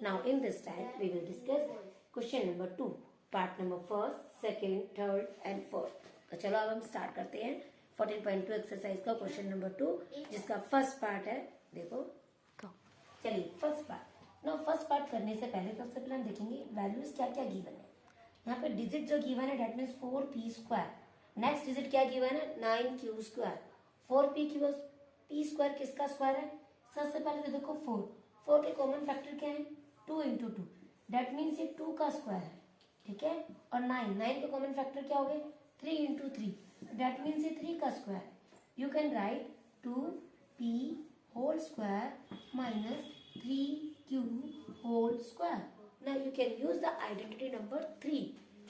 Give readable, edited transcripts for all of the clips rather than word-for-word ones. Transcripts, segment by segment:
Now in this time we will discuss question number 2, part number first, second, third and fourth. तो चलो अब हम start करते हैं 14.2 एक्सरसाइज का क्वेश्चन नंबर 2, जिसका फर्स्ट पार्ट है. देखो चलिए first part. No first part करने से पहले सबसे पहले हम देखेंगे वैल्यूज क्या क्या गिवन है. यहाँ पे डिजिट जो गिवन है that means 4p². Next digit क्या गिवन है 9q². 4p p² किसका स्क्वायर है. सबसे पहले तो देखो 4 के कॉमन फैक्टर क्या है 2 into 2. डेट मीन्स ये 2 का स्क्वायर है. ठीक है. और 9 के कॉमन फैक्टर क्या हो गए 3 into 3. डेट मीन्स ये 3 का स्क्वायर है. You can right 2p² minus 3q whole square. Now you can use the identity number 3.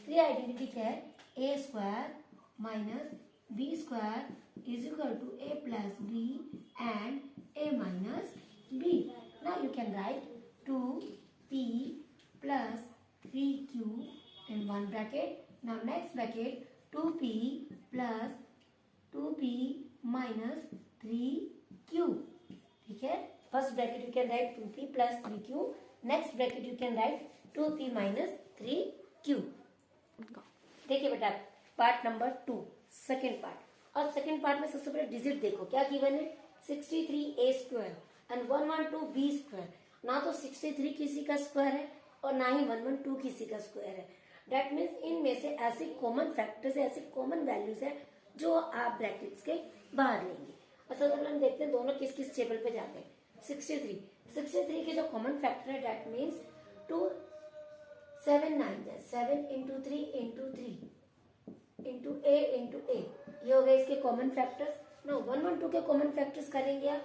3 identity क्या है a² minus b² is equal to a plus b and a minus b. Now you can write 2p plus 3q in one bracket. Now next bracket 2p plus 2p minus 3q. ठीक है. First bracket you can right 2p plus 3q. Next bracket you can right 2p minus 3q. देखिए बेटा part number 2 second part. और second part में सबसे पहले digit देखो क्या गिवन है 63a² एंड 112b². ना तो 63 किसी का स्क्वायर है और ना ही 112 किसी का स्क्वायर है. डेट मीन्स इनमें से ऐसे कॉमन फैक्टर्स ऐसे कॉमन वैल्यूज है जो आप ब्रैकेट्स के बाहर लेंगे. और सबसे हम देखते हैं दोनों किस किस टेबल पे जाते हैं. 63 के जो कॉमन फैक्टर है that means 2 7 9 7 into 3 into 3 into a into a. ये हो गए इसके कॉमन फैक्टर्स. ना 112 के कॉमन फैक्टर्स करेंगे आप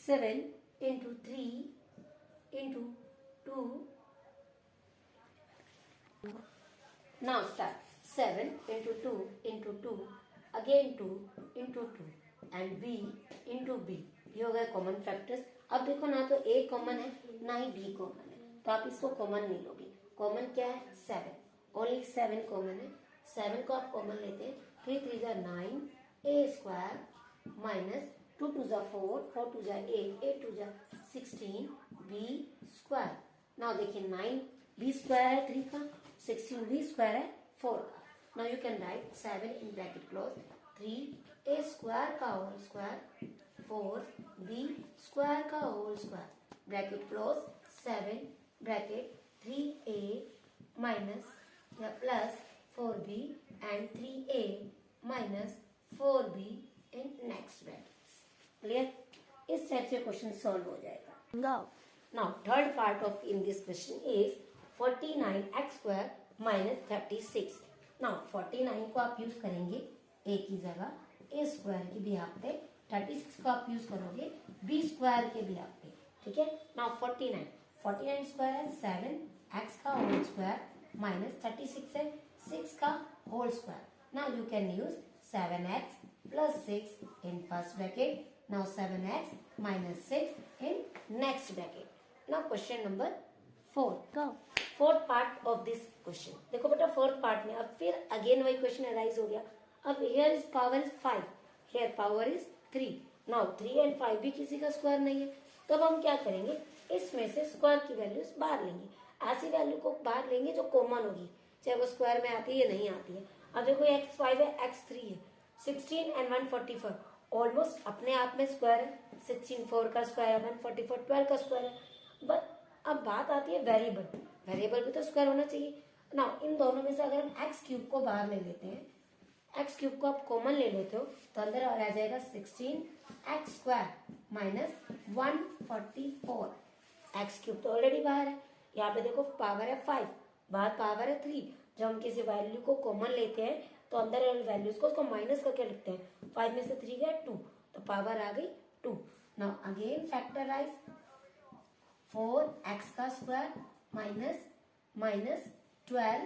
7 into 3 into 2. Now start 7 into 2 into 2 again 2 into 2 and b into b. ये हो गए कॉमन फैक्टर्स. अब देखो ना तो a कॉमन है ना ही b कॉमन है, तो आप इसको कॉमन नहीं लोगे. कॉमन क्या है 7. ओनली 7 कॉमन है. 7 को आप कॉमन लेते हैं 3 3 9 a² minus 2 2 4 4 2 8 8 2 16 b². नाउ देखिए 9 b² है 3 का, 16 b² है 4 का. Now you can write 7 in bracket close 3a² का होल स्क्वायर 4b² का whole square bracket close 7 bracket 3a minus plus 4b and 3a minus 4b in next brackets. Clear. इस type से question solve हो जाएगा. Now third part of in this question is 49x² minus 36. Now 49 को आप use करेंगे a की जगह a² की भी आप पे, 36 को आप यूज करोगे b² के भी आप पे. ठीक है. नाउ 49 स्क्वायर है 7x का होल स्क्वायर माइनस 36 है 6 का whole square. Now you can use 7x plus 6 in first bracket. Now 7x minus 6 in next bracket. Now question number 4. Fourth part of this question. देखो बेटा fourth part में अब फिर again वही question arise हो गया. अब here is power is 5, here power is 3. Now 3 and 5 भी किसी का स्क्वायर नहीं है, तो अब हम क्या करेंगे इसमें से स्क्वायर की वैल्यूज बाहर लेंगे. ऐसी वैल्यू को बाहर लेंगे जो कॉमन होगी, चाहे वो स्क्वायर में आती है या नहीं आती है. अब देखो x5 है x3 है 16 and 144 ऑलमोस्ट अपने आप में स्क्वायर है. 16 4 का स्क्वायर है 144 12 का स्क्वायर है. बट अब बात आती है वेरिएबल. वेरिएबल भी तो स्क्वायर होना चाहिए ना. इन दोनों में से अगर हम x³ को बाहर ले लेते हैं, x³ को आप कॉमन ले लेते हो तो अंदर आ जाएगा 16x² minus 144. x³ तो ऑलरेडी बाहर है. यहाँ पे देखो पावर है 5, बाहर पावर है 3. जब हम किसी वैल्यू को कॉमन लेते हैं तो अंदर वैल्यूज को उसको माइनस करके लिखते हैं. 5 में से 3 गया 2, तो पावर आ गई 2. नाउ अगेन फैक्टराइज 4x का स्क्वायर माइनस 12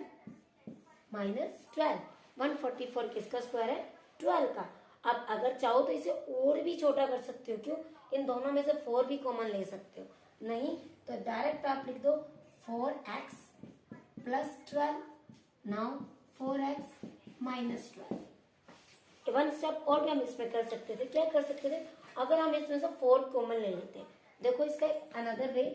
144 किसका स्क्वायर है 12 का. अब अगर चाहो तो इसे और भी छोटा कर सकते हो. क्यों, इन दोनों में से 4 भी कॉमन ले सकते हो. नहीं तो डायरेक्ट आप लिख दो 4x plus 12. Now 4x minus 12. One step और भी हम इसमें कर सकते थे. क्या कर सकते थे, अगर हम इसमें से 4 कॉमन ले लेते हैं देखो इसका another way,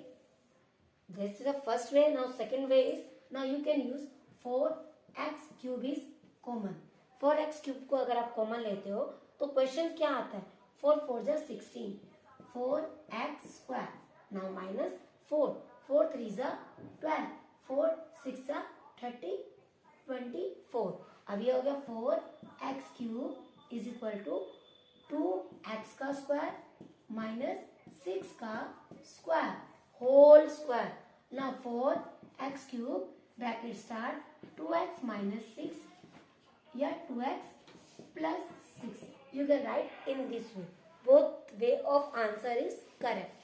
this is the first way. Now second way is, now you can use 4x cube is common. 4x cube को अगर आप कॉमन लेते हो तो क्वेश्चन क्या आता है, 4 4 जा 16, 4x square. Now minus 4, 4 3 जा 12, 4 6 जा 30, 24. अब ये हो गया 4x cube is equal to 2x का स्क्वायर माइनस 6 का square whole square. Now 4x cube bracket start 2x minus 6 या 2x plus 6. You can write in this way. Both way of answer is correct.